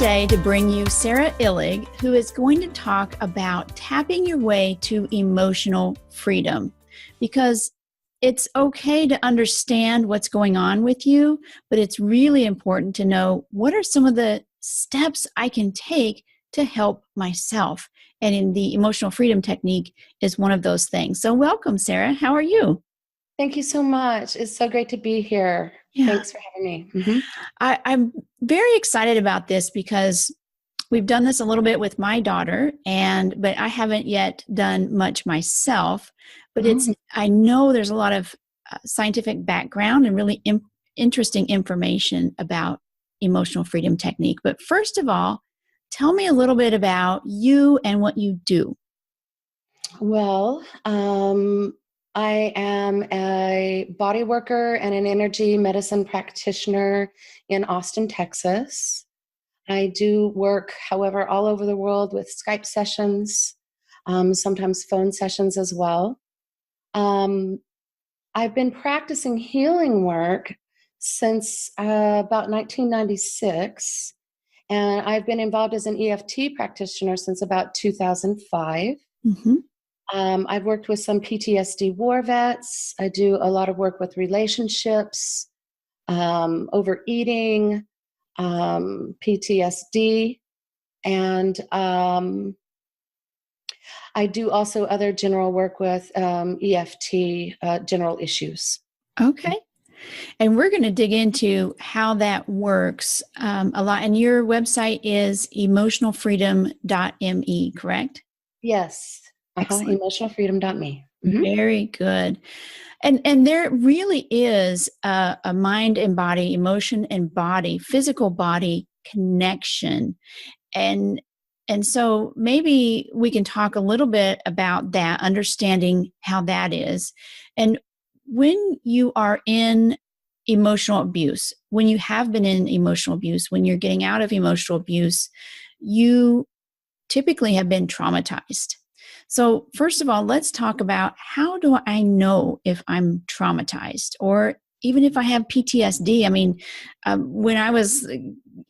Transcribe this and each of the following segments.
today to bring you Sara Illig, who is going to talk about tapping your way to emotional freedom. Because it's okay to understand what's going on with you, but it's really important to know what are some of the steps I can take to help myself. And in the emotional freedom technique is one of those things. So welcome, Sara. How are you? Thank you so much. It's so great to be here. Yeah. Thanks for having me. Mm-hmm. I'm very excited about this because we've done this a little bit with my daughter, but I haven't yet done much myself. But I know there's a lot of scientific background and really interesting information about emotional freedom technique. But first of all, tell me a little bit about you and what you do. Well, I am a body worker and an energy medicine practitioner in Austin, Texas. I do work, however, all over the world with Skype sessions, sometimes phone sessions as well. I've been practicing healing work since about 1996, and I've been involved as an EFT practitioner since about 2005. Mm-hmm. I've worked with some PTSD war vets. I do a lot of work with relationships, overeating, PTSD, and I do also other general work with EFT, general issues. Okay. And we're going to dig into how that works a lot. And your website is emotionalfreedom.me, correct? Yes. Emotionalfreedom.me. Mm-hmm. Very good. And there really is a mind and body, emotion and body, physical body connection. And so maybe we can talk a little bit about that, understanding how that is. And when you are in emotional abuse, when you have been in emotional abuse, when you're getting out of emotional abuse, you typically have been traumatized. So first of all, let's talk about how do I know if I'm traumatized or even if I have PTSD. I mean, when I was,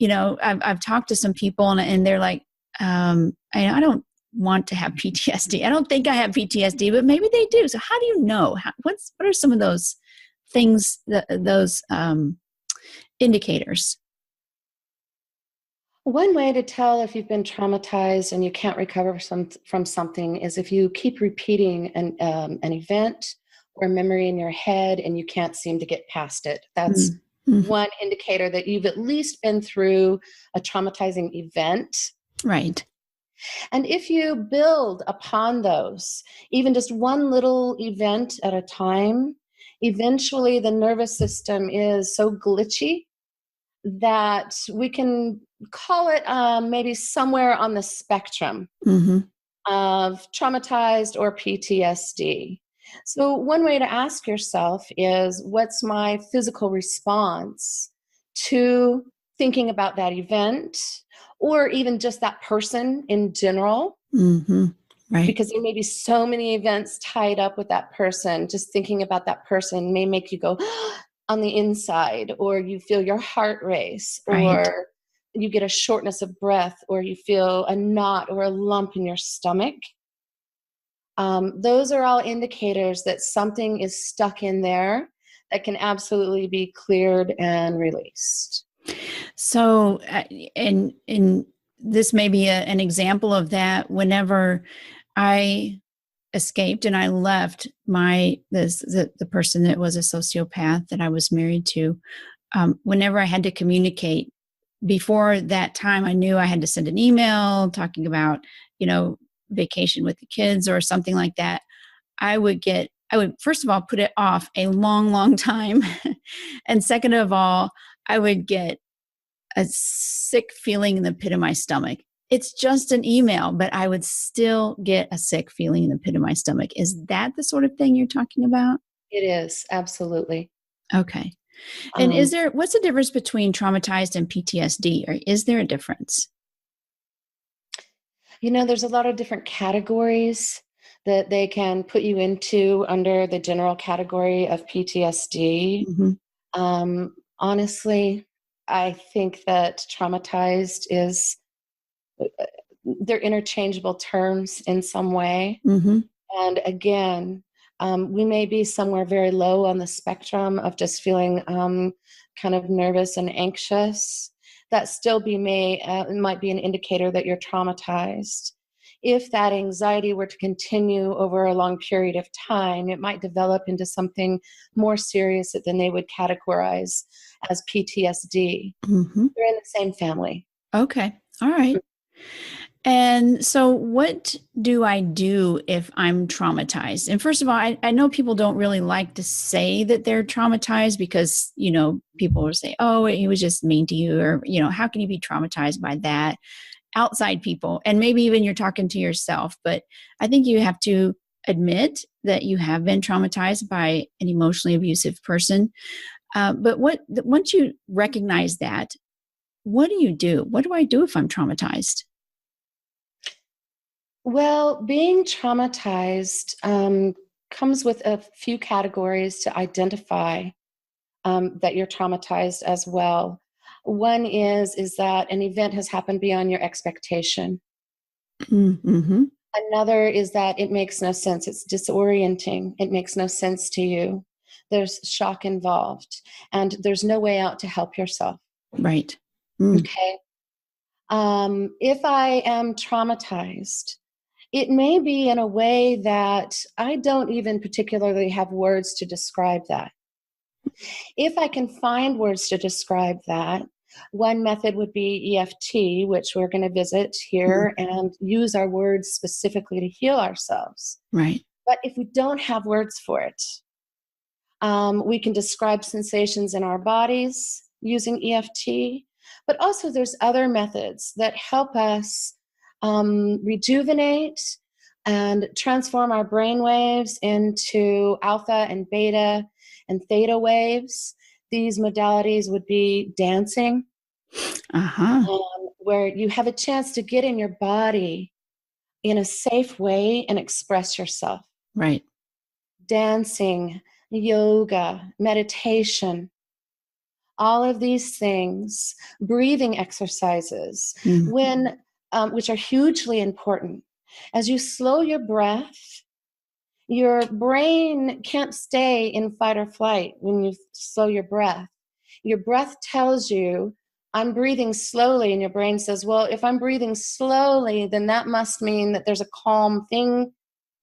I've talked to some people and they're like, I don't want to have PTSD. I don't think I have PTSD, but maybe they do. So how do you know? What are some of those things, those indicators? One way to tell if you've been traumatized and you can't recover from something is if you keep repeating an event or memory in your head and you can't seem to get past it. That's one indicator that you've at least been through a traumatizing event. Right. And if you build upon those, even just one little event at a time, eventually the nervous system is so glitchy that we can call it maybe somewhere on the spectrum of traumatized or PTSD. So one way to ask yourself is, what's my physical response to thinking about that event or even just that person in general? Right. Because there may be so many events tied up with that person. Just thinking about that person may make you go on the inside, or you feel your heart race, or you get a shortness of breath, or you feel a knot or a lump in your stomach. Those are all indicators that something is stuck in there that can absolutely be cleared and released. So, and this may be an example of that. Whenever I escaped and I left the person that was a sociopath that I was married to, whenever I had to communicate, before that time, I knew I had to send an email talking about, vacation with the kids or something like that. I would first of all put it off a long, long time. And second of all, I would get a sick feeling in the pit of my stomach. It's just an email, but I would still get a sick feeling in the pit of my stomach. Is that the sort of thing you're talking about? It is, absolutely. Okay. And what's the difference between traumatized and PTSD? Or is there a difference? There's a lot of different categories that they can put you into under the general category of PTSD. Honestly, I think that traumatized is, they're interchangeable terms in some way. Mm-hmm. And again, we may be somewhere very low on the spectrum of just feeling kind of nervous and anxious. That still might be an indicator that you're traumatized. If that anxiety were to continue over a long period of time, it might develop into something more serious than they would categorize as PTSD. Mm-hmm. They're in the same family. Okay. All right. And so, what do I do if I'm traumatized? And first of all, I know people don't really like to say that they're traumatized because, people will say, oh, he was just mean to you, or, how can you be traumatized by that? Outside people, and maybe even you're talking to yourself. But I think you have to admit that you have been traumatized by an emotionally abusive person. But once you recognize that, what do you do? What do I do if I'm traumatized? Well, being traumatized comes with a few categories to identify that you're traumatized as well. One is that an event has happened beyond your expectation. Mm-hmm. Another is that it makes no sense. It's disorienting. It makes no sense to you. There's shock involved, and there's no way out to help yourself. Right. Mm. Okay. If I am traumatized, it may be in a way that I don't even particularly have words to describe that. If I can find words to describe that, one method would be EFT, which we're going to visit Mm. here and use our words specifically to heal ourselves. Right. But if we don't have words for it, we can describe sensations in our bodies using EFT, but also there's other methods that help us rejuvenate and transform our brain waves into alpha and beta and theta waves. These modalities would be dancing, Uh-huh. where you have a chance to get in your body in a safe way and express yourself. Right. Dancing, yoga, meditation, all of these things, breathing exercises, Mm. when which are hugely important. As you slow your breath, your brain can't stay in fight or flight when you slow your breath. Your breath tells you, I'm breathing slowly, and your brain says, well, if I'm breathing slowly, then that must mean that there's a calm thing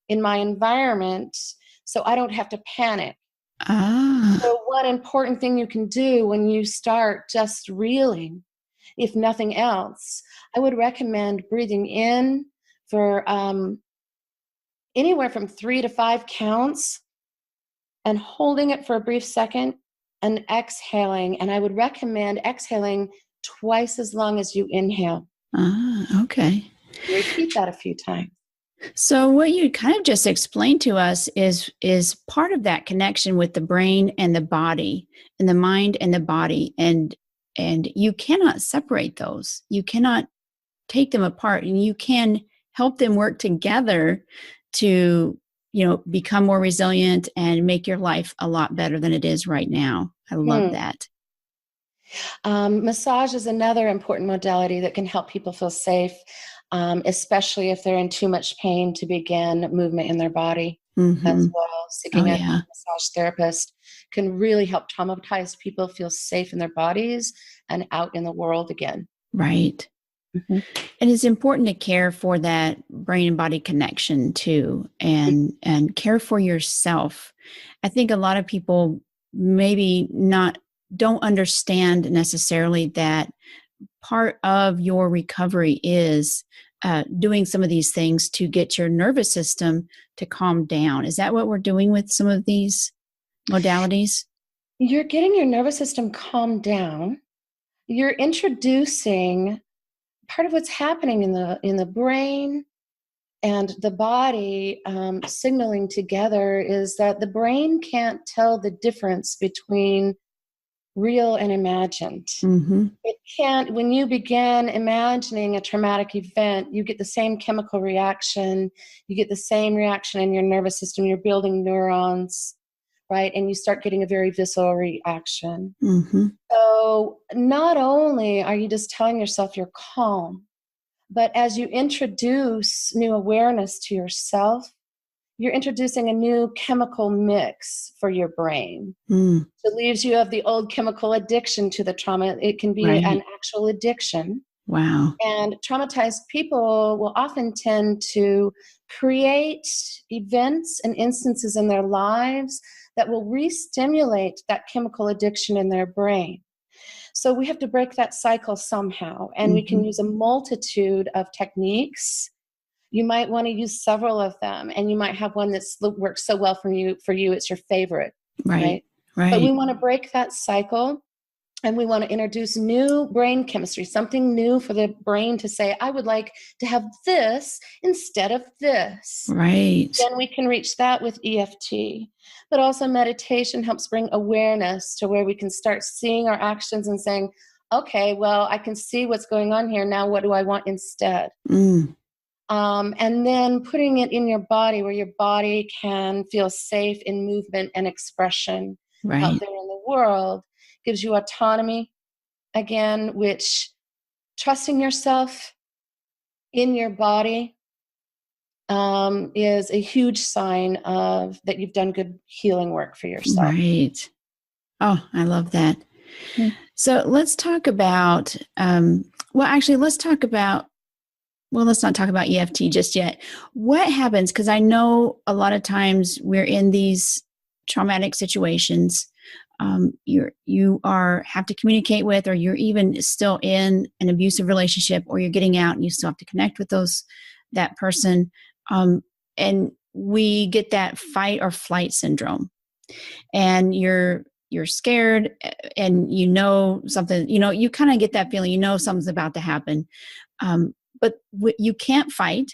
in my environment, so I don't have to panic. Ah. So one important thing you can do when you start just reeling, if nothing else, I would recommend breathing in for anywhere from 3 to 5 counts and holding it for a brief second and exhaling. And I would recommend exhaling twice as long as you inhale. Ah. Okay. Repeat that a few times. So what you kind of just explained to us is part of that connection with the brain and the body, and the mind and the body, and you cannot separate those. You cannot take them apart, and you can help them work together to, become more resilient and make your life a lot better than it is right now. I love Hmm. that. Massage is another important modality that can help people feel safe, especially if they're in too much pain to begin movement in their body as Mm-hmm. well. Oh Seeking a yeah. massage therapist can really help traumatized people feel safe in their bodies and out in the world again. Right. Mhm. And it's important to care for that brain and body connection too, and care for yourself. I think a lot of people maybe not don't understand necessarily that part of your recovery is doing some of these things to get your nervous system to calm down. Is that what we're doing with some of these modalities? You're getting your nervous system calmed down. You're introducing part of what's happening in the brain and the body signaling together is that the brain can't tell the difference between real and imagined. Mm-hmm. It can't, when you begin imagining a traumatic event, you get the same chemical reaction, you get the same reaction in your nervous system, you're building neurons. right? And you start getting a very visceral reaction. Mm-hmm. So not only are you just telling yourself you're calm, but as you introduce new awareness to yourself, you're introducing a new chemical mix for your brain. Mm. It leaves you of the old chemical addiction to the trauma. It can be an Right. actual addiction. Wow. And traumatized people will often tend to create events and instances in their lives that will re-stimulate that chemical addiction in their brain. So we have to break that cycle somehow, and we Mm-hmm. can use a multitude of techniques. You might want to use several of them, and you might have one that works so well for you, it's your favorite, Right. right? But we Right. want to break that cycle, and we want to introduce new brain chemistry, something new for the brain to say, I would like to have this instead of this. Right. Then we can reach that with EFT. But also meditation helps bring awareness to where we can start seeing our actions and saying, okay, well, I can see what's going on here. Now, what do I want instead? Mm. And then putting it in your body where your body can feel safe in movement and expression out Right. there in the world gives you autonomy again, which trusting yourself in your body is a huge sign of that you've done good healing work for yourself. Right. Oh, I love that. Mm. So let's talk about, let's talk about, let's not talk about EFT just yet. What happens? Because I know a lot of times we're in these traumatic situations. You have to communicate with, or you're even still in an abusive relationship, or you're getting out and you still have to connect with that person. And we get that fight or flight syndrome, and you're scared, and something, you kind of get that feeling, something's about to happen. But you can't fight,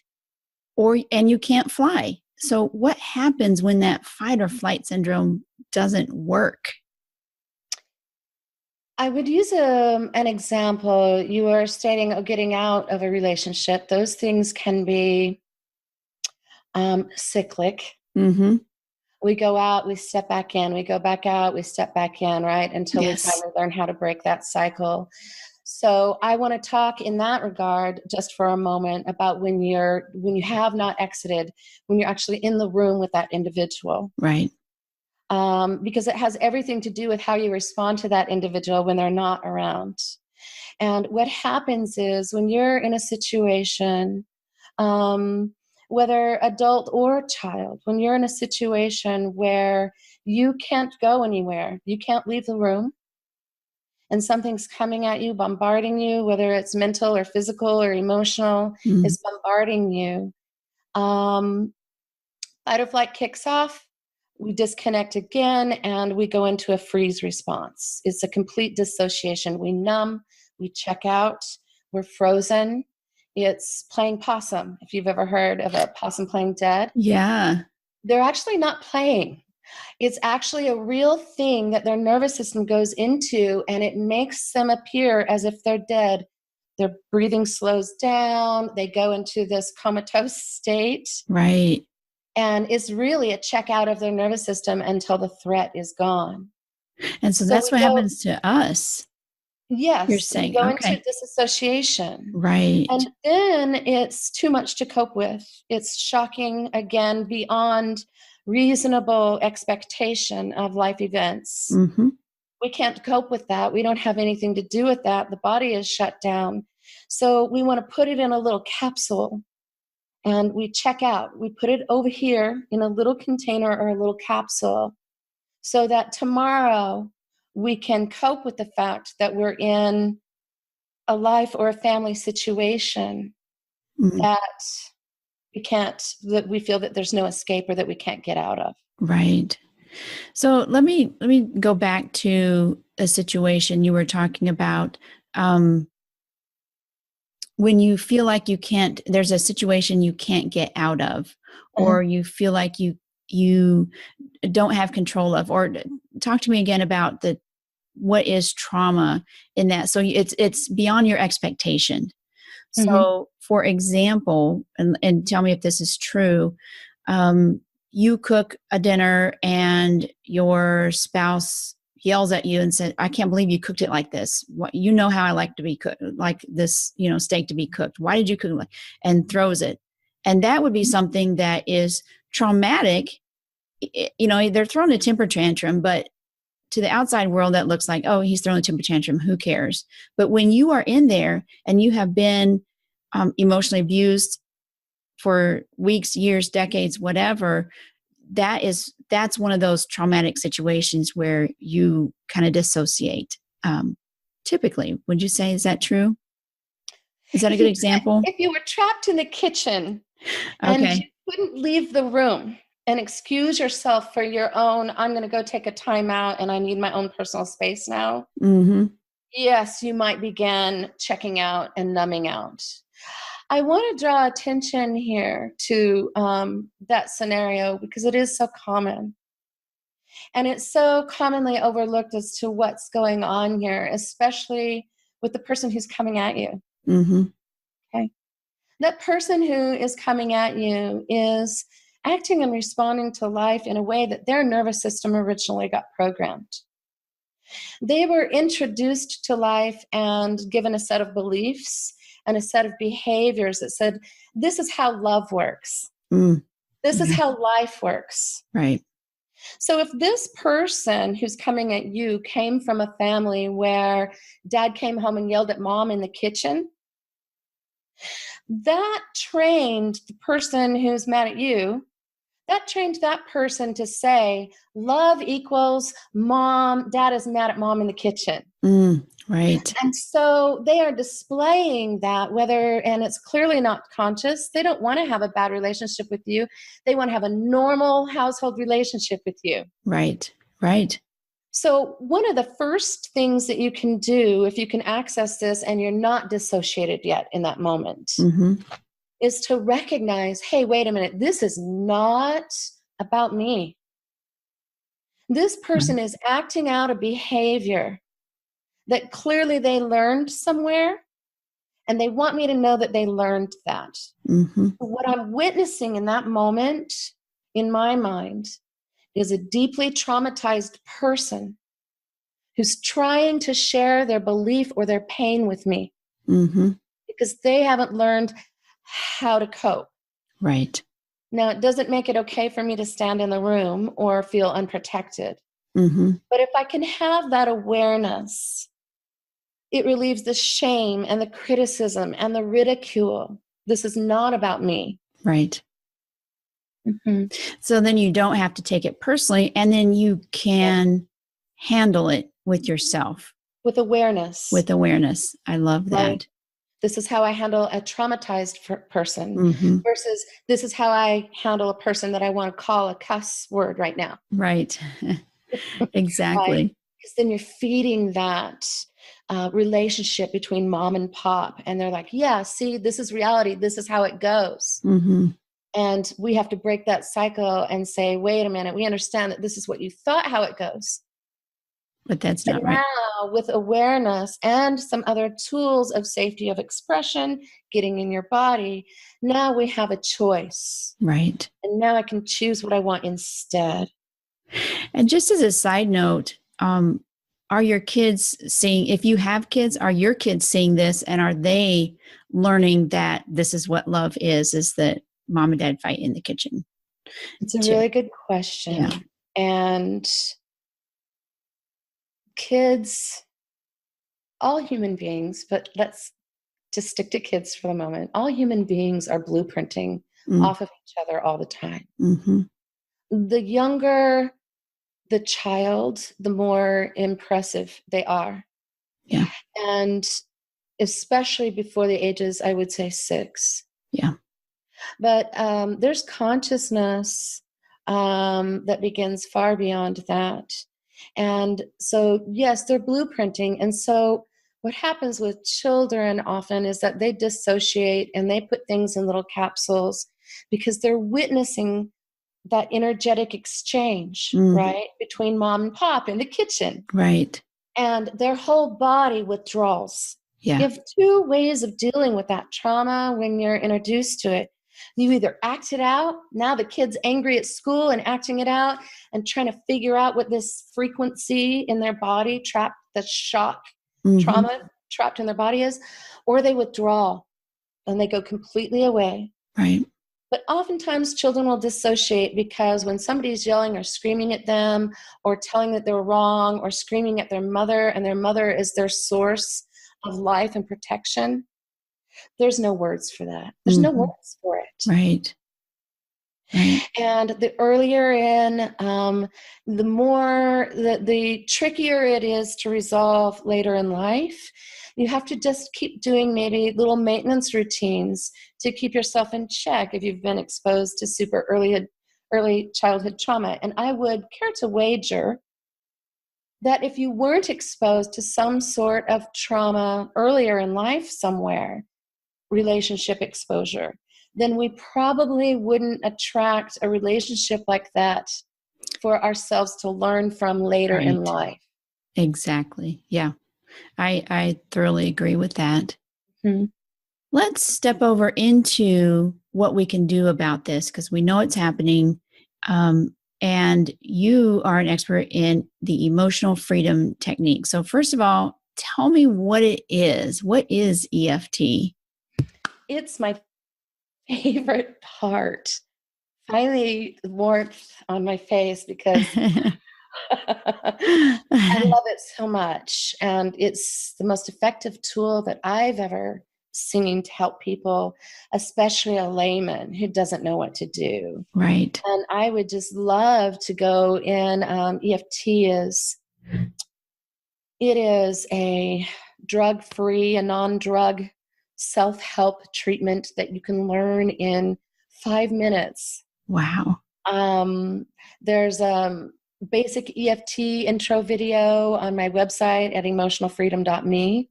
and you can't fly. So what happens when that fight or flight syndrome doesn't work? I would use an example. You were stating getting out of a relationship. Those things can be cyclic. Mm-hmm. We go out, we step back in, we go back out, we step back in, right? Until we Yes. finally learn how to break that cycle. So I want to talk in that regard just for a moment about when you have not exited, when you're actually in the room with that individual. Right. Because it has everything to do with how you respond to that individual when they're not around. And what happens is when you're in a situation, um, whether adult or child, when you're in a situation where you can't go anywhere, you can't leave the room, and something's coming at you, bombarding you, whether it's mental or physical or emotional, Mm. is bombarding you. Um, Fight or flight kicks off, we disconnect again, and we go into a freeze response. It's a complete dissociation. We numb, we check out, we're frozen. It's playing possum. If you've ever heard of a possum playing dead, Yeah. they're actually not playing. It's actually a real thing that their nervous system goes into, and it makes them appear as if they're dead. Their breathing slows down. They go into this comatose state. Right. And it's really a check out of their nervous system until the threat is gone. And so So that's we what go, happens to us. You're yes, we saying, go into okay. disassociation. Right. And then it's too much to cope with. It's shocking, again, beyond reasonable expectation of life events. Mm-hmm. We can't cope with that. We don't have anything to do with that. The body is shut down. So we want to put it in a little capsule, and we check out. We put it over here in a little container or a little capsule so that tomorrow we can cope with the fact that we're in a life or a family situation Mm. that that we feel that there's no escape or that we can't get out of. Right. So let me go back to a situation you were talking about. Um, when you feel like there's a situation you can't get out of, Uh-huh. or you feel like you don't have control of, or talk to me again about what is trauma in that. So it's beyond your expectation. Mhm. So, for example, and tell me if this is true, um, you cook a dinner and your spouse yells at you and said, I can't believe you cooked it like this. What, you know how I like to be cooked, like this, steak to be cooked. Why did you cook it like, and throws it? And that would be something that is traumatic. They're throwing a temper tantrum, but to the outside world, that looks like, oh, he's throwing a temper tantrum. Who cares? But when you are in there and you have been emotionally abused for weeks, years, decades, whatever, that's one of those traumatic situations where you kind of dissociate. Typically, would you say, is that true? Is that a good example? If you were trapped in the kitchen and you Okay. couldn't leave the room and excuse yourself for your own, I'm going to go take a time out and I need my own personal space now. Mm-hmm. Yes, you might begin checking out and numbing out. I want to draw attention here to that scenario because it is so common. And it's so commonly overlooked as to what's going on here, especially with the person who's coming at you. Mm-hmm. Okay. That person who is coming at you is acting and responding to life in a way that their nervous system originally got programmed. They were introduced to life and given a set of beliefs and a set of behaviors that said, this is how love works. This is how life works. Right. So if this person who's coming at you came from a family where dad came home and yelled at mom in the kitchen, that trained the person who's mad at you, that trained that person to say, love equals dad is mad at mom in the kitchen. Right. And so they are displaying that, and it's clearly not conscious. They don't want to have a bad relationship with you. They want to have a normal household relationship with you. Right. Right. So one of the first things that you can do if you can access this and you're not dissociated yet in that moment is to recognize, hey, wait a minute, this is not about me. This person is acting out a behavior that clearly they learned somewhere, and they want me to know that they learned that. What I'm witnessing in that moment, in my mind, is a deeply traumatized person who's trying to share their belief or their pain with me because they haven't learned how to cope. Right. Now, it doesn't make it okay for me to stand in the room or feel unprotected. But if I can have that awareness, it relieves the shame and the criticism and the ridicule. This is not about me. Right. So then you don't have to take it personally, and then you can handle it with yourself. With awareness. With awareness. I love that. Right. This is how I handle a traumatized person versus this is how I handle a person that I want to call a cuss word right now. Right. Exactly. Right? Because then you're feeding that relationship between mom and pop. And they're like, yeah, see, this is reality. This is how it goes. And we have to break that cycle and say, wait a minute, we understand that this is what you thought how it goes. But that's not right. Now, with awareness and some other tools of safety of expression, getting in your body, now we have a choice. Right. And now I can choose what I want instead. And just as a side note, are your kids seeing, if you have kids, are your kids seeing this, and are they learning that this is what love is that mom and dad fight in the kitchen? It's a really good question. Yeah. And kids, all human beings, but let's just stick to kids for the moment. All human beings are blueprinting off of each other all the time. The younger the child, the more impressive they are. Yeah. And especially before the ages, I would say 6. Yeah. But there's consciousness that begins far beyond that. And so, yes, they're blueprinting. And so what happens with children often is that they dissociate and they put things in little capsules because they're witnessing that energetic exchange, right, between mom and pop in the kitchen. Right. And their whole body withdraws. Yeah. You have 2 ways of dealing with that trauma when you're introduced to it. You either act it out. Now the kid's angry at school and acting it out and trying to figure out what this frequency in their body trapped, the shock, trauma trapped in their body is, or they withdraw and they go completely away. Right. But oftentimes children will dissociate because when somebody's yelling or screaming at them or telling that they're wrong or screaming at their mother and their mother is their source of life and protection, there's no words for that. There's no words for it. Right. Right. And the earlier in, the trickier it is to resolve later in life. You have to just keep doing maybe little maintenance routines to keep yourself in check if you've been exposed to super early childhood trauma. And I would care to wager that if you weren't exposed to some sort of trauma earlier in life somewhere, relationship exposure, then we probably wouldn't attract a relationship like that for ourselves to learn from later in life. Exactly. Yeah. I thoroughly agree with that. Mm-hmm. Let's step over into what we can do about this, because we know it's happening. And you are an expert in the emotional freedom technique. So first of all, tell me what it is. What is EFT? It's my favorite part. Finally, warmth on my face because I love it so much. And it's the most effective tool that I've ever seen to help people, especially a layman who doesn't know what to do. Right. And I would just love to go in. EFT is a drug-free, a non-drug self-help treatment that you can learn in 5 minutes. Wow. There's a basic EFT intro video on my website at emotionalfreedom.me.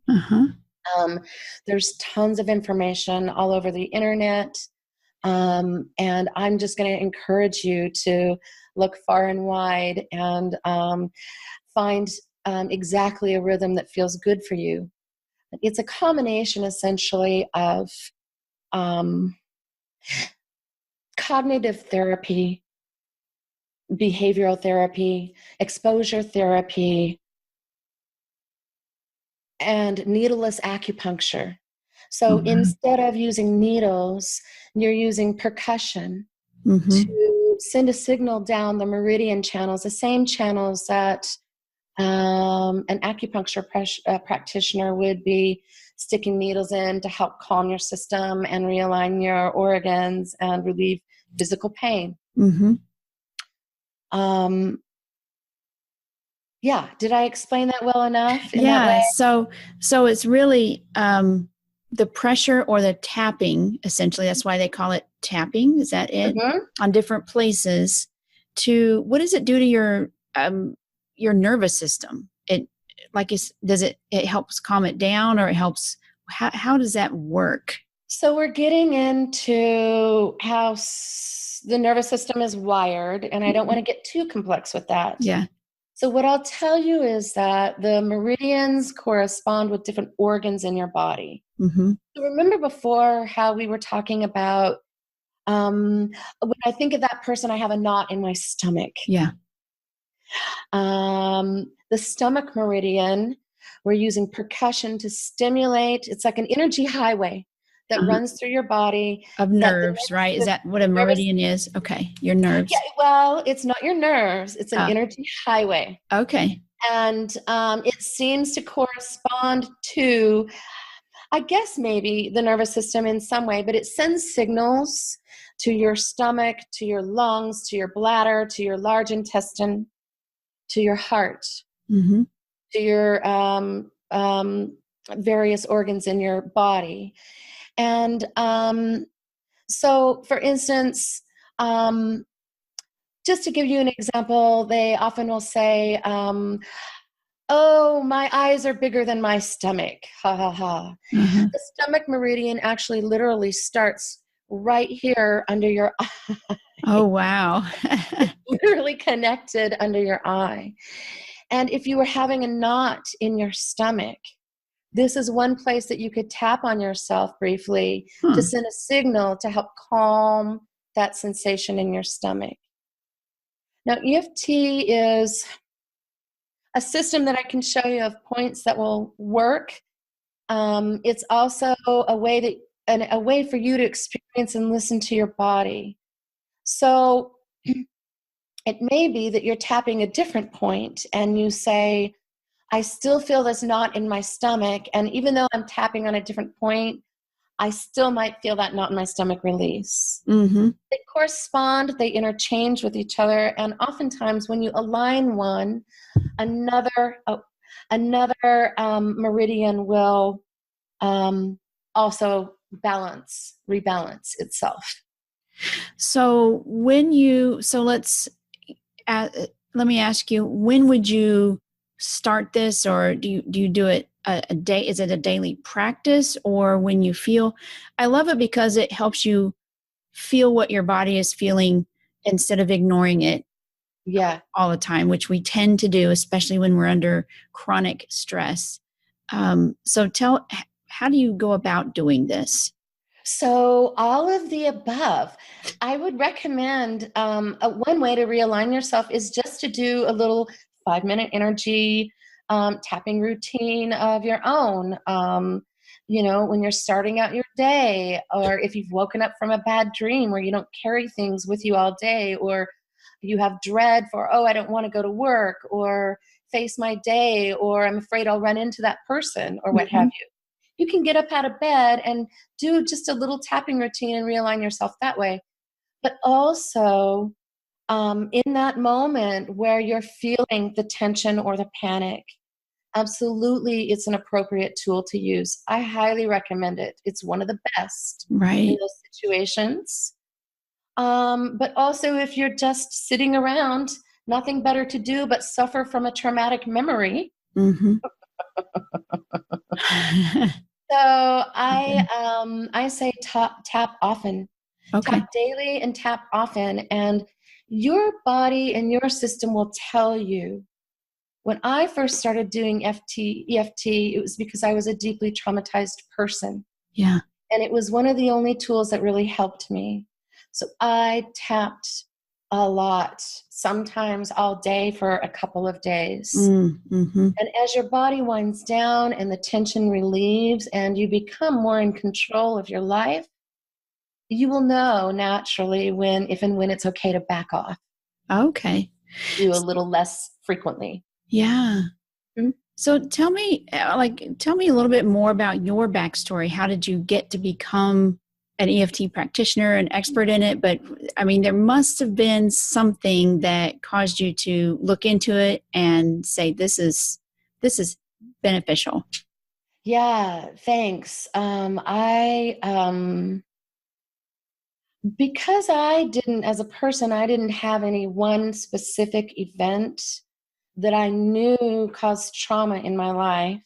There's tons of information all over the internet. And I'm just going to encourage you to look far and wide and find exactly a rhythm that feels good for you. It's a combination essentially of cognitive therapy, behavioral therapy, exposure therapy, and needleless acupuncture. So instead of using needles, you're using percussion to send a signal down the meridian channels, the same channels that an acupuncture practitioner would be sticking needles in to help calm your system and realign your organs and relieve physical pain. Yeah, did I explain that well enough in that way? So it's really the pressure or the tapping, essentially. That's why they call it tapping. Is that it? On different places. What does it do to your nervous system? It helps calm it down, or it helps? How does that work? So we're getting into how the nervous system is wired, and I don't want to get too complex with that. Yeah. So what I'll tell you is that the meridians correspond with different organs in your body. So remember before how we were talking about when I think of that person, I have a knot in my stomach. Yeah. The stomach meridian, we're using percussion to stimulate. It's like an energy highway that runs through your body. Of nerves, right? Is that what a meridian is? Okay, your nerves. Yeah, well, it's not your nerves. It's an energy highway. Okay. And it seems to correspond to, I guess, maybe the nervous system in some way, but it sends signals to your stomach, to your lungs, to your bladder, to your large intestine, to your heart, to your various organs in your body. And so, for instance, just to give you an example, they often will say, oh, my eyes are bigger than my stomach. Ha, ha, ha. The stomach meridian actually literally starts right here under your eye. Oh, wow. Literally connected under your eye. And if you were having a knot in your stomach, this is one place that you could tap on yourself briefly to Huh. send a signal to help calm that sensation in your stomach. Now, EFT is a system that I can show you of points that will work. It's also a way a way for you to experience and listen to your body. So it may be that you're tapping a different point and you say, I still feel this knot in my stomach. And even though I'm tapping on a different point, I still might feel that knot in my stomach release. Mm-hmm. They correspond, they interchange with each other. And oftentimes when you align one, another meridian will also rebalance itself. So uh, let me ask you, when would you start this, or do you do it a day? Is it a daily practice, or when you feel? I love it because it helps you feel what your body is feeling instead of ignoring it Yeah. all the time, which we tend to do, especially when we're under chronic stress. So how do you go about doing this? So all of the above. I would recommend one way to realign yourself is just to do a little 5-minute energy tapping routine of your own. When you're starting out your day, or if you've woken up from a bad dream where you don't carry things with you all day, or you have dread for, oh, I don't want to go to work or face my day, or I'm afraid I'll run into that person, or what have Mhm. you. You can get up out of bed and do just a little tapping routine and realign yourself that way. But also, in that moment where you're feeling the tension or the panic, absolutely, it's an appropriate tool to use. I highly recommend it. It's one of the best in Right. those situations. But also, if you're just sitting around, nothing better to do but suffer from a traumatic memory. Mm-hmm. So I say tap often, Okay. tap daily and tap often, and your body and your system will tell you. When I first started doing EFT, it was because I was a deeply traumatized person, Yeah. and it was one of the only tools that really helped me. So I tapped a lot, sometimes all day for a couple of days. Mm-hmm. And as your body winds down and the tension relieves and you become more in control of your life, you will know naturally if and when it's okay to back off, Okay. do a little less frequently. Yeah. Mhm. So tell me a little bit more about your backstory. How did you get to become an EFT practitioner, an expert in it? But I mean, there must have been something that caused you to look into it and say, this is beneficial. Yeah, thanks. Because as a person, I didn't have any one specific event that I knew caused trauma in my life.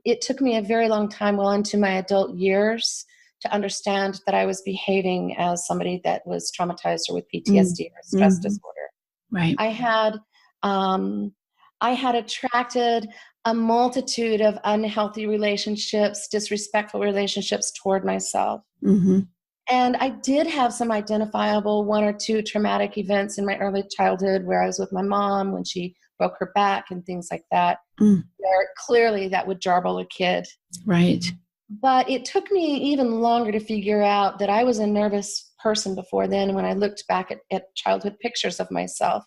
It took me a very long time, well into my adult years, to understand that I was behaving as somebody that was traumatized or with PTSD or stress Mm-hmm. disorder. Right. I had um, I had attracted a multitude of unhealthy relationships, disrespectful relationships toward myself. Mm-hmm. And I did have some identifiable one or two traumatic events in my early childhood where I was with my mom when she broke her back and things like that, Mm. where clearly that would jarble a kid. Right. But it took me even longer to figure out that I was a nervous person before then. When I looked back at childhood pictures of myself,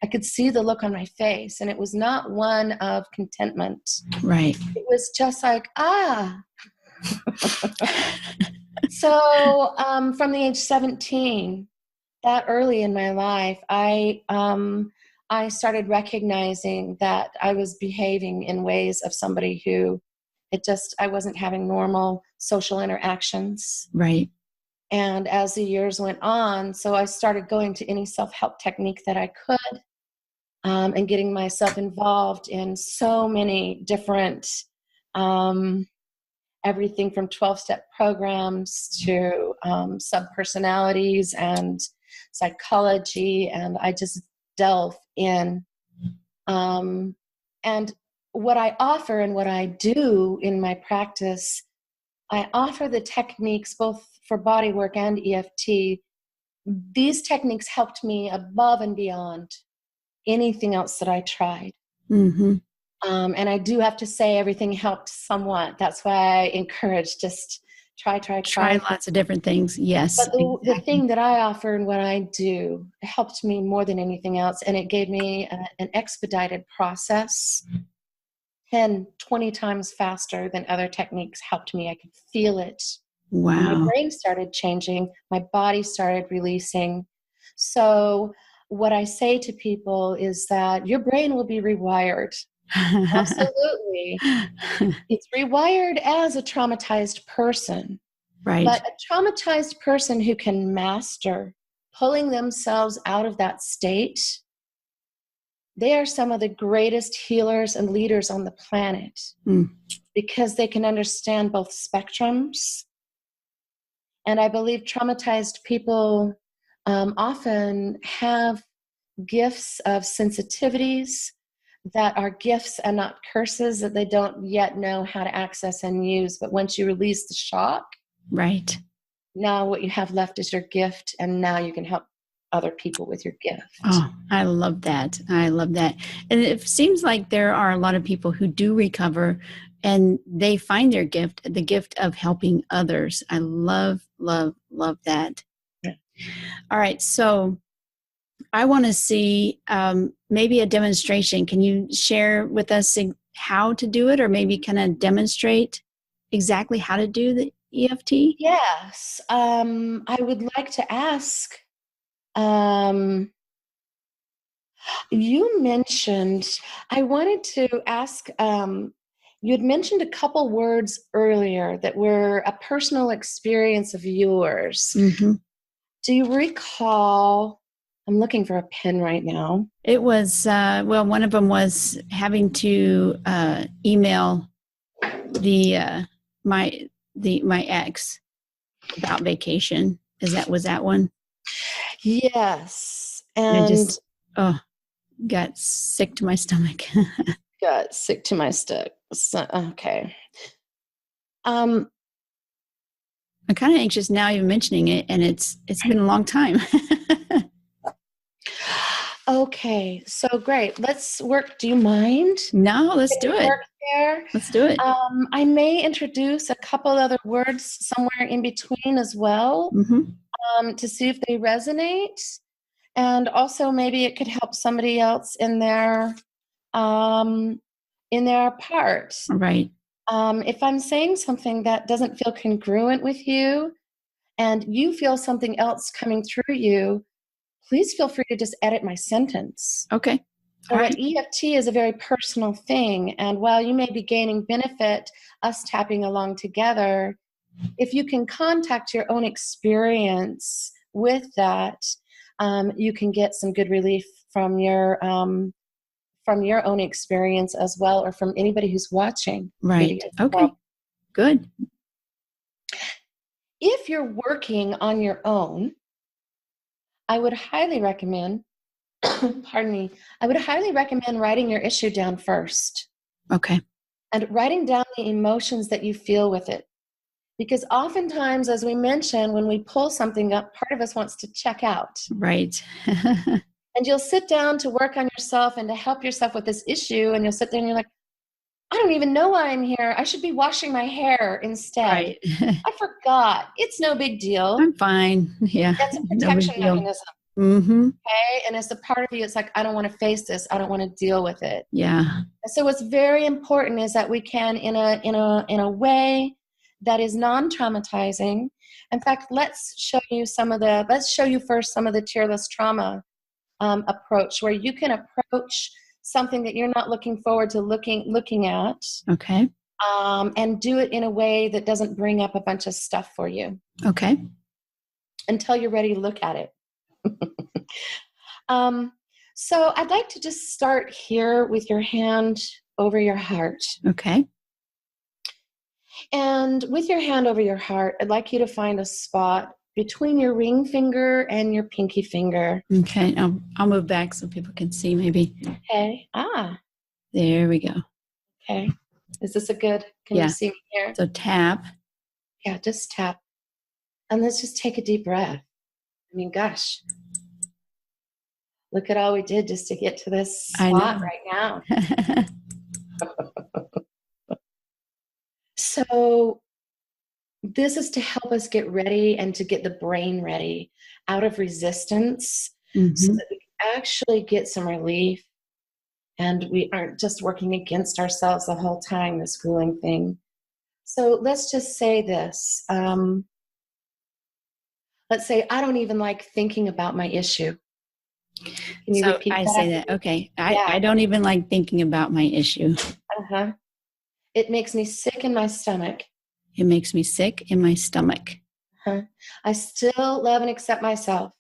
I could see the look on my face, and it was not one of contentment. Right. It was just like, ah. So from the age 17, that early in my life, I started recognizing that I was behaving in ways of somebody who I wasn't having normal social interactions. Right. And as the years went on, so I started going to any self-help technique that I could, and getting myself involved in so many different, um, everything from 12-step programs to subpersonalities and psychology. And I just delve in. Um, and what I offer and what I do in my practice, I offer the techniques both for body work and EFT. These techniques helped me above and beyond anything else that I tried. Mm-hmm. And I do have to say everything helped somewhat. That's why I encourage just try. Try lots of different things. Yes, But the exactly. thing that I offer and what I do helped me more than anything else. And it gave me an expedited process, 10, 20 times faster than other techniques helped me. I could feel it. My Wow. brain started changing. My body started releasing. So what I say to people is that your brain will be rewired. Absolutely. It's rewired as a traumatized person. Right. But a traumatized person who can master pulling themselves out of that state, they are some of the greatest healers and leaders on the planet Mm. because they can understand both spectrums. And I believe traumatized people often have gifts of sensitivities that are gifts and not curses that they don't yet know how to access and use. But once you release the shock, Right. now what you have left is your gift, and now you can help other people with your gift. Oh, I love that. I love that. And it seems like there are a lot of people who do recover and they find their gift, the gift of helping others. I love, love, love that. Yeah. All right. So I want to see maybe a demonstration. Can you share with us how to do it, or maybe kind of demonstrate exactly how to do the EFT? Yes. I would like to ask, um, you mentioned, I wanted to ask, you had mentioned a couple words earlier that were a personal experience of yours. Mm-hmm. Do you recall? I'm looking for a pen right now. It was, well, one of them was having to email the my ex about vacation. Was that one? Yes. And it And just got sick to my stomach. got sick to my stomach. So, okay. Um, I'm kind of anxious now you're mentioning it, and it's been a long time. okay. So great. Let's work. Do you mind? No, let's Can do we it. work there? Let's do it. I may introduce a couple other words somewhere in between as well, Mm-hmm. to see if they resonate. And also maybe it could help somebody else um, in their part. All right. If I'm saying something that doesn't feel congruent with you and you feel something else coming through you, please feel free to just edit my sentence. Okay. So All what right. EFT is a very personal thing. And while you may be gaining benefit, us tapping along together, if you can contact your own experience with that, you can get some good relief from your own experience as well, or from anybody who's watching the Right. video. Okay. Good. If you're working on your own, I would highly recommend, pardon me, I would highly recommend writing your issue down first Okay. and writing down the emotions that you feel with it. Because oftentimes, as we mentioned, when we pull something up, part of us wants to check out. Right. And you'll sit down to work on yourself and to help yourself with this issue, and you'll sit there and you're like, I don't even know why I'm here. I should be washing my hair instead. Right. I forgot. It's no big deal. I'm fine. Yeah. That's a No big protection deal. mechanism. Mm-hmm. Okay. And as a part of you, it's like, I don't want to face this. I don't want to deal with it. Yeah. So what's very important is that we can, in a way that is non-traumatizing. In fact, let's show you first some of the tearless trauma approach, where you can approach something that you're not looking forward to looking at, Okay. and do it in a way that doesn't bring up a bunch of stuff for you Okay. until you're ready to look at it. um, so I'd like to just start here with your hand over your heart. Okay. And with your hand over your heart, I'd like you to find a spot between your ring finger and your pinky finger. Okay. I'll move back so people can see maybe. Okay. There we go. Okay. Is this can you see me here? So tap. Yeah, just tap. And let's just take a deep breath. I mean, gosh, look at all we did just to get to this I spot know. right now. So this is to help us get ready and to get the brain ready out of resistance so that we can actually get some relief and we aren't just working against ourselves the whole time, this grueling thing. So let's just say this. Let's say I don't even like thinking about my issue. Can you So repeat I that say after that. me? Okay. Yeah. I don't even like thinking about my issue. Uh-huh. It makes me sick in my stomach. It makes me sick in my stomach. Uh-huh. I still love and accept myself,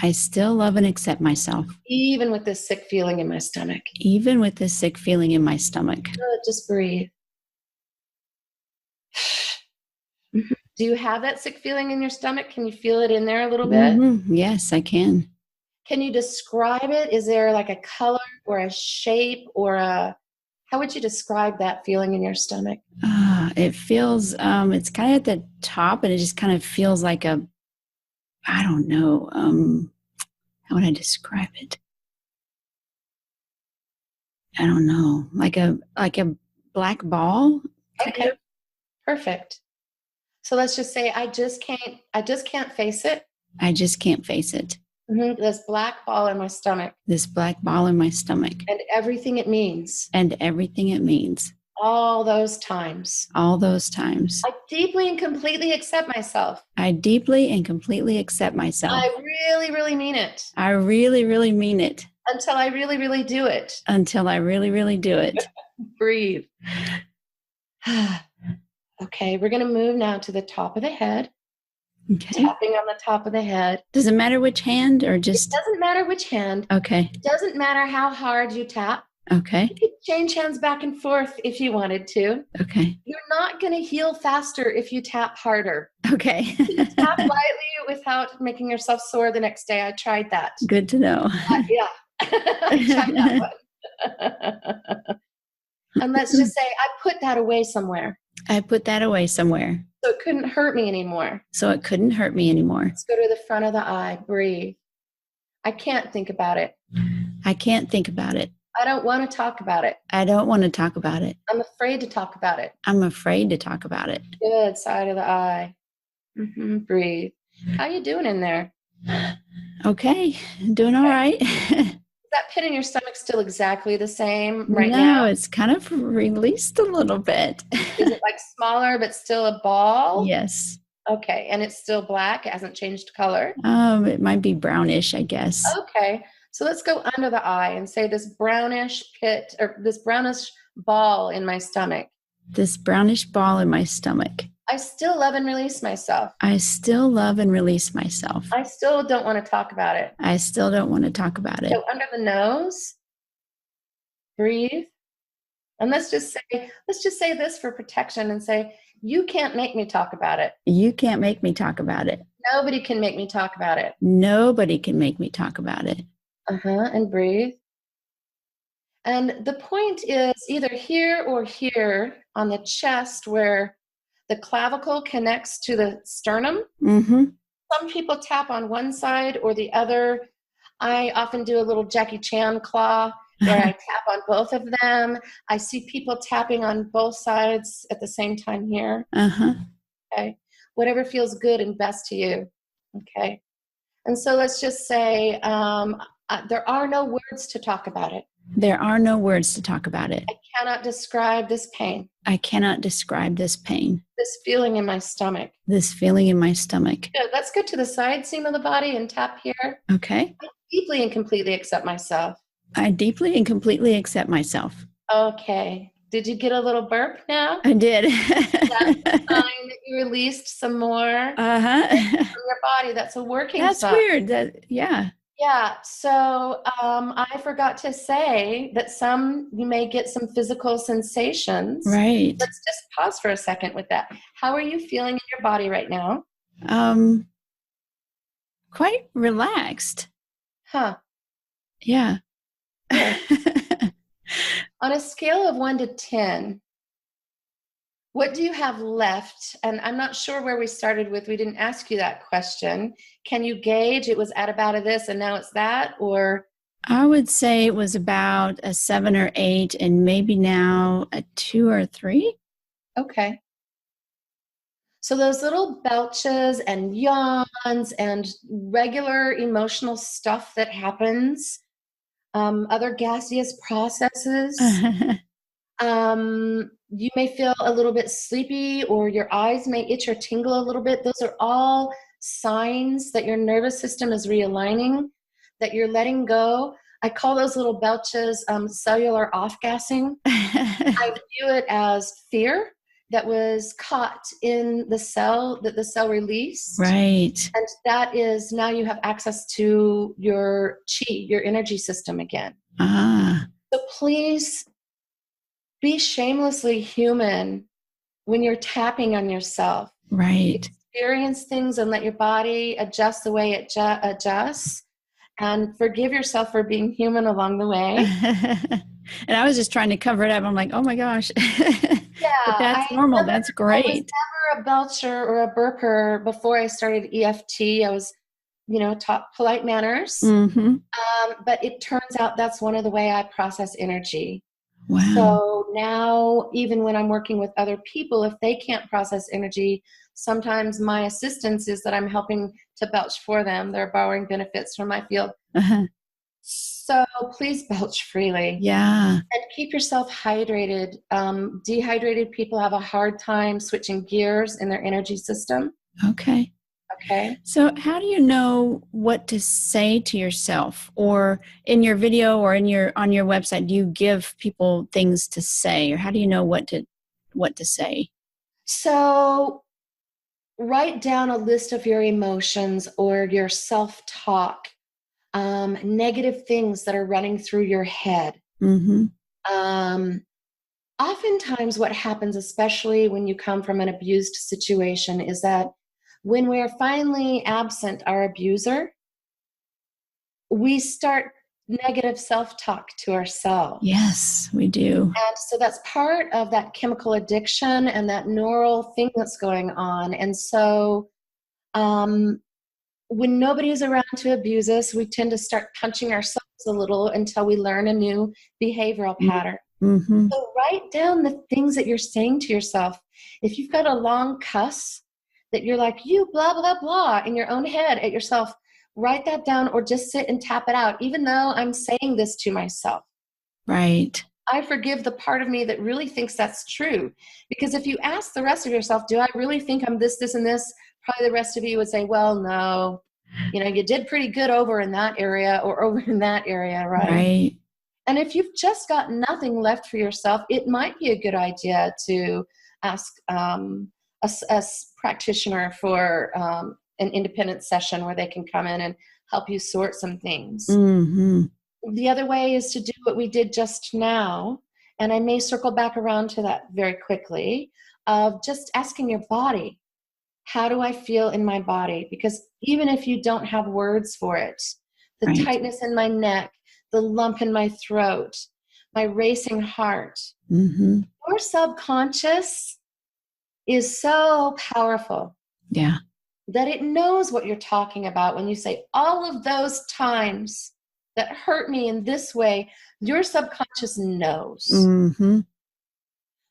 I still love and accept myself, even with this sick feeling in my stomach. even with this sick feeling in my stomach. Good, just breathe. Do you have that sick feeling in your stomach? Can you feel it in there a little bit? Yes, I can. Can you describe it? Is there like a color or a shape or how would you describe that feeling in your stomach? It feels, it's kind of at the top and it just kind of feels like I don't know, how would I describe it? I don't know, like a black ball, kind Okay, of. perfect. So let's just say I just can't face it. I just can't face it. This black ball in my stomach This black ball in my stomach and everything it means. and everything it means. All those times. All those times. I deeply and completely accept myself. I deeply and completely accept myself. I really, really mean it. I really, really mean it Until I really, really do it. until I really, really do it. Breathe. Okay, we're going to move now to the top of the head. Okay. Tapping on the top of the head. Does it matter which hand or It just? doesn't matter which hand. Okay. It doesn't matter how hard you tap. Okay. You could change hands back and forth if you wanted to. Okay. You're not going to heal faster if you tap harder. Okay. You can tap lightly without making yourself sore the next day. I tried that. Good to know. Yeah, I tried that one. And let's just say I put that away somewhere. I put that away somewhere. So it couldn't hurt me anymore. So it couldn't hurt me anymore. Let's go to the front of the eye. Breathe. I can't think about it. I can't think about it. I don't want to talk about it. I don't want to talk about it. I'm afraid to talk about it. I'm afraid to talk about it. Good, side of the eye. Breathe. How you doing in there? Okay. Doing all right. Is that pit in your stomach still exactly the same right No, now? it's kind of released a little bit. Is it like smaller but still a ball? Yes. Okay, and it's still black? It hasn't changed color? It might be brownish, I guess. Okay, so let's go under the eye and say this brownish pit or this brownish ball in my stomach. This brownish ball in my stomach. I still love and release myself. I still love and release myself. I still don't want to talk about it. I still don't want to talk about it. So under the nose, breathe. And let's just say this for protection and say, you can't make me talk about it. You can't make me talk about it. Nobody can make me talk about it. Nobody can make me talk about it. And breathe. And the point is either here or here on the chest where the clavicle connects to the sternum. Some people tap on one side or the other. I often do a little Jackie Chan claw where I tap on both of them. I see people tapping on both sides at the same time here. Okay. Whatever feels good and best to you. Okay. And so let's just say there are no words to talk about it. There are no words to talk about it. I cannot describe this pain. I cannot describe this pain. This feeling in my stomach. This feeling in my stomach. Good. Let's go to the side seam of the body and tap here. Okay. I deeply and completely accept myself. I deeply and completely accept myself. Okay. Did you get a little burp now? I did. That's a sign that you released some more from your body. That's a working sign. That's weird. Yeah. Yeah. So I forgot to say that you may get some physical sensations. Right. Let's just pause for a second with that. How are you feeling in your body right now? Quite relaxed. Huh. Yeah. On a scale of 1 to 10, what do you have left? And I'm not sure where we started with. We didn't ask you that question. Can you gauge it was at about a this and now it's that? Or I would say it was about a 7 or 8 and maybe now a 2 or 3. okay. So those little belches and yawns and regular emotional stuff that happens, other gaseous processes, you may feel a little bit sleepy or your eyes may itch or tingle a little bit. Those are all signs that your nervous system is realigning, that you're letting go. I call those little belches cellular off-gassing. I view it as fear that was caught in the cell that the cell released. Right. And that is now you have access to your chi, your energy system again. Ah. So please be shamelessly human when you're tapping on yourself. Right. Experience things and let your body adjust the way it adjusts. And forgive yourself for being human along the way. And I was just trying to cover it up. I'm like, oh my gosh. Yeah, But that's normal. That's I was great. never a belcher or a burper before I started EFT. I was, taught polite manners. Mm-hmm. But it turns out that's one of the way I process energy. Wow. So now, even when I'm working with other people, if they can't process energy, sometimes my assistance is that I'm helping to belch for them. They're borrowing benefits from my field. Uh-huh. So please belch freely. Yeah. And keep yourself hydrated. Dehydrated people have a hard time switching gears in their energy system. Okay. Okay. So how do you know what to say to yourself, or in your video or on your website, do you give people things to say, or how do you know what to say? So write down a list of your emotions or your self-talk, negative things that are running through your head. Mm-hmm. Oftentimes what happens, especially when you come from an abused situation, is that when we're finally absent our abuser, we start negative self-talk to ourselves. Yes, we do. And so that's part of that chemical addiction and that neural thing that's going on. And so when nobody is around to abuse us, we tend to start punching ourselves a little until we learn a new behavioral pattern. Mm-hmm. So write down the things that you're saying to yourself. If you've got a long cuss that you're like, you blah, blah, blah, in your own head at yourself, write that down or just sit and tap it out, even though I'm saying this to myself. Right. I forgive the part of me that really thinks that's true. Because if you ask the rest of yourself, do I really think I'm this, this, and this? Probably the rest of you would say, well, no. You did pretty good over in that area or over in that area, right? Right. And if you've just got nothing left for yourself, it might be a good idea to ask a practitioner for an independent session where they can come in and help you sort some things. Mm-hmm. The other way is to do what we did just now, and I may circle back around to that very quickly, of just asking your body, how do I feel in my body? Because even if you don't have words for it, the Right. tightness in my neck, the lump in my throat, my racing heart, Mm-hmm. your subconscious is so powerful. Yeah. That it knows what you're talking about when you say all of those times that hurt me in this way, your subconscious knows. Mm-hmm.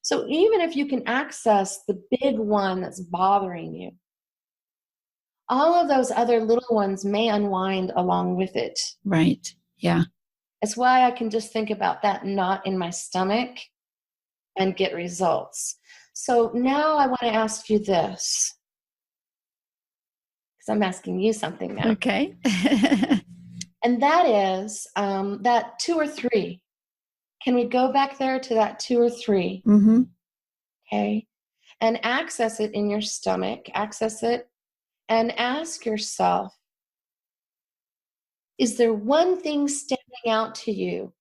So even if you can access the big one that's bothering you, all of those other little ones may unwind along with it. Right. Yeah. That's why I can just think about that knot in my stomach and get results. So now I want to ask you this, because I'm asking you something now. Okay. And that is that 2 or 3. Can we go back there to that 2 or 3? Mm-hmm. Okay. And access it in your stomach. Access it and ask yourself, is there one thing standing out to you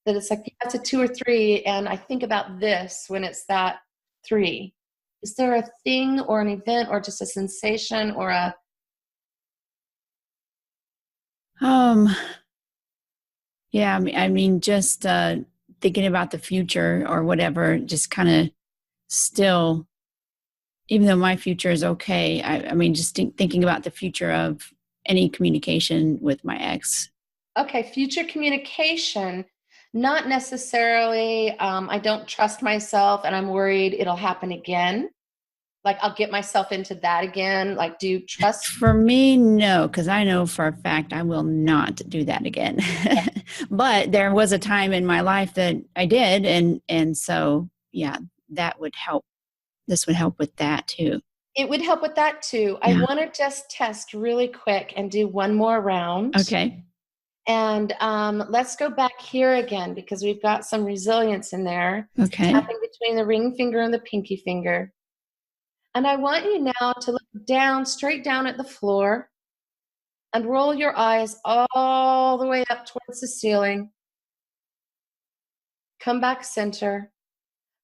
that it's like, that's a 2 or 3, and I think about this when it's that 3? Is there a thing or an event or just a sensation or a... Yeah, I mean, just thinking about the future or whatever, just kind of still, even though my future is okay, I mean, just thinking about the future of any communication with my ex. Okay, future communication, not necessarily, I don't trust myself and I'm worried it'll happen again. Like I'll get myself into that again. Like, do you trust? For me, no, because I know for a fact I will not do that again. But there was a time in my life that I did, and so yeah, that would help. This would help with that too. It would help with that too. I Yeah. want to just test really quick and do one more round. Okay. And let's go back here again because we've got some resilience in there. Okay. Tapping between the ring finger and the pinky finger. And I want you now to look down, straight down at the floor and roll your eyes all the way up towards the ceiling. Come back center.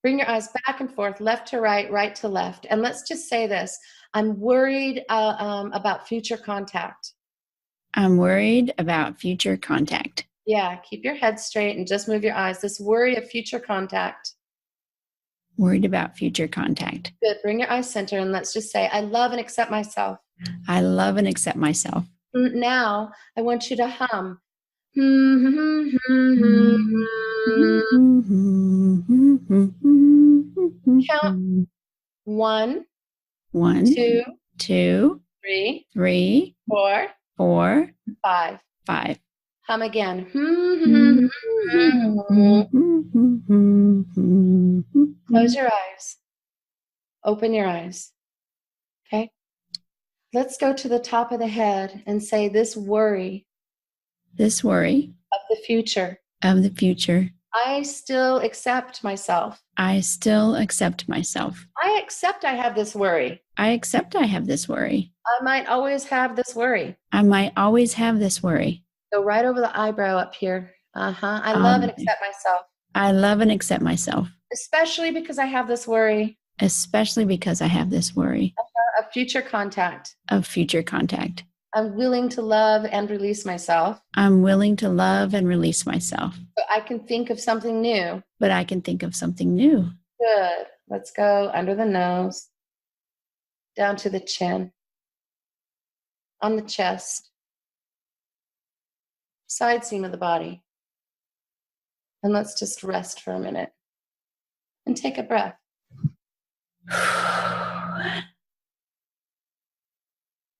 Bring your eyes back and forth, left to right, right to left. And let's just say this. I'm worried about future contact. I'm worried about future contact. Yeah, keep your head straight and just move your eyes. This worry of future contact. Worried about future contact. Good. Bring your eyes center and let's just say, I love and accept myself. I love and accept myself. Now, I want you to hum. Count 1, One, 2, two, 3, three, 4, 4, 5. 5. Hum again. Close your eyes. Open your eyes. Okay? Let's go to the top of the head and say this worry This worry of the future. of the future. I still accept myself. I still accept myself. I accept I have this worry. I accept I have this worry. I might always have this worry. I might always have this worry. Go right over the eyebrow up here. I love and accept myself. I love and accept myself. Especially because I have this worry. Especially because I have this worry Of future contact. of future contact. I'm willing to love and release myself. I'm willing to love and release myself. So I can think of something new. But I can think of something new. Good. Let's go under the nose, down to the chin, on the chest, side seam of the body. And let's just rest for a minute and take a breath.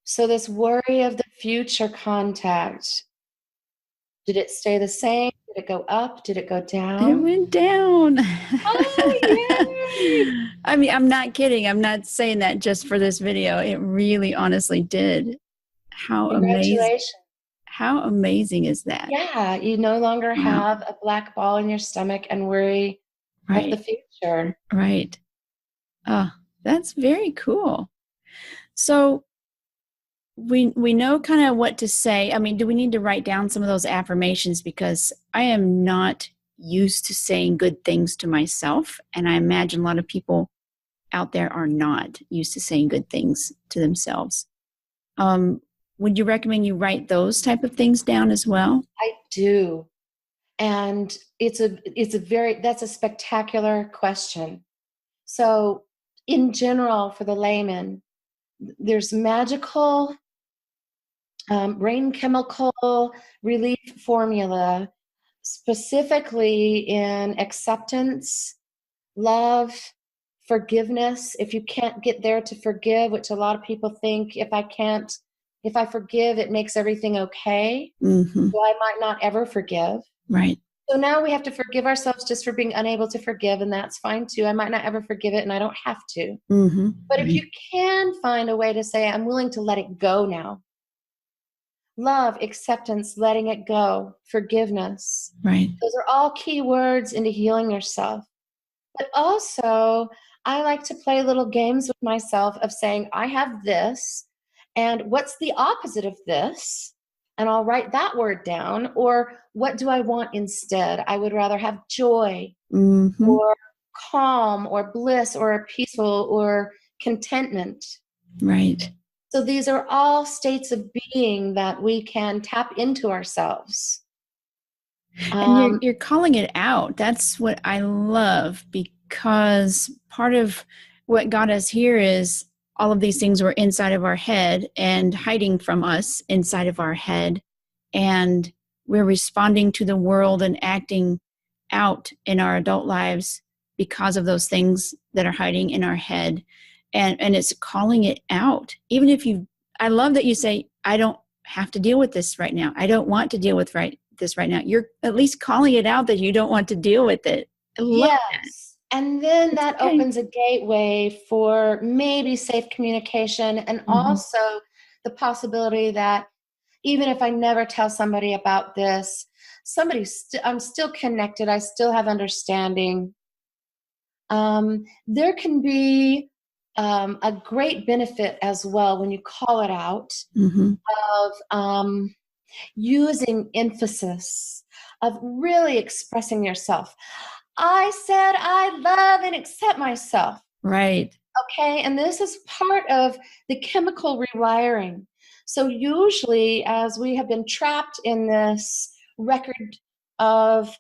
So this worry of the future contact, did it stay the same? Did it go up? Did it go down? It went down. Oh, yay! I mean, I'm not kidding. I'm not saying that just for this video. It really honestly did. How amazing. Congratulations. How amazing is that? Yeah, you no longer have a black ball in your stomach and worry of the future. Right. Oh, that's very cool. So we know kind of what to say. I mean, do we need to write down some of those affirmations? Because I am not used to saying good things to myself. And I imagine a lot of people out there are not used to saying good things to themselves. Would you recommend you write those type of things down as well? I do. And that's a spectacular question. So in general, for the layman, there's magical brain chemical relief formula specifically in acceptance, love, forgiveness. If you can't get there to forgive, which a lot of people think if I forgive, it makes everything okay. Mm-hmm. So I might not ever forgive. Right. So now we have to forgive ourselves just for being unable to forgive, and that's fine too. I might not ever forgive it, and I don't have to. Mm-hmm. But if you can find a way to say, I'm willing to let it go now. Love, acceptance, letting it go, forgiveness. Right. Those are all key words into healing yourself. But also, I like to play little games with myself of saying, I have this, and what's the opposite of this? And I'll write that word down. Or what do I want instead? I would rather have joy, Mm-hmm. or calm, or bliss, or peaceful, or contentment. Right. So these are all states of being that we can tap into ourselves. And you're Um, you're calling it out. That's what I love, because part of what got us here is all of these things were inside of our head and hiding from us inside of our head. And we're responding to the world and acting out in our adult lives because of those things that are hiding in our head. And it's calling it out. Even if you, I love that you say, I don't have to deal with this right now. I don't want to deal with this right now. You're at least calling it out that you don't want to deal with it. I love that. yes. And then It's that okay. opens a gateway for maybe safe communication, and Mm-hmm. also the possibility that even if I never tell somebody about this, I'm still connected. I still have understanding. There can be a great benefit as well when you call it out Mm-hmm. of using emphasis, of really expressing yourself. I said I love and accept myself. Right. Okay, and this is part of the chemical rewiring. So, usually, as we have been trapped in this record of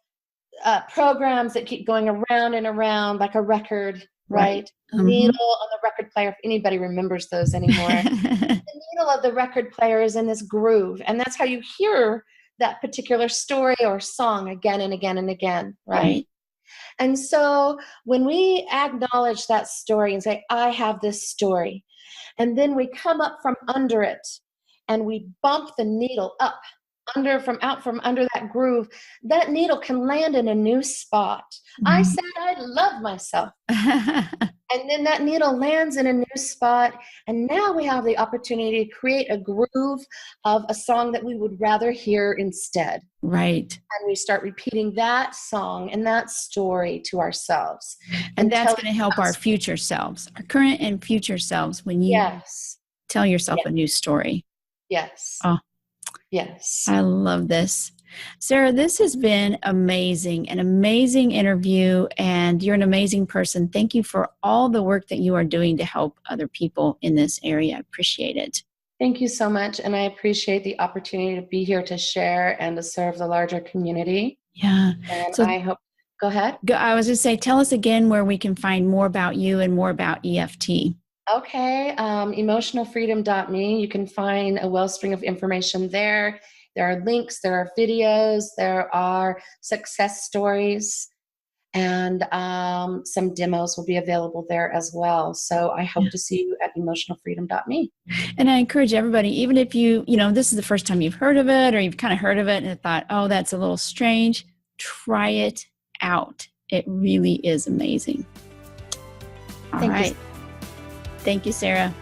programs that keep going around and around like a record, Right. right? Mm-hmm. Needle on the record player, if anybody remembers those anymore. The needle of the record player is in this groove, and that's how you hear that particular story or song again and again and again, right? Right. And so when we acknowledge that story and say, I have this story, and then we come up from under it and we bump the needle up out from under that groove, that needle can land in a new spot. I Mm. said I love myself. And then that needle lands in a new spot. And now we have the opportunity to create a groove of a song that we would rather hear instead. Right. And we start repeating that song and that story to ourselves And until that's it going to help our becomes, future selves, our current and future selves, when you yes, tell yourself yes, a new story. yes, Oh, yes. I love this. Sara, this has been amazing, an amazing interview, and you're an amazing person. Thank you for all the work that you are doing to help other people in this area. I appreciate it. Thank you so much. And I appreciate the opportunity to be here to share and to serve the larger community. Yeah. And So I hope, go ahead. I was just say, tell us again where we can find more about you and more about EFT. Okay, emotionalfreedom.me. You can find a wellspring of information there. There are links, there are videos, there are success stories, and some demos will be available there as well. So I hope to see you at emotionalfreedom.me. And I encourage everybody, even if this is the first time you've heard of it, or you've kind of heard of it and thought, oh, that's a little strange, try it out. It really is amazing. All Thank you. right. Thank you, Sara.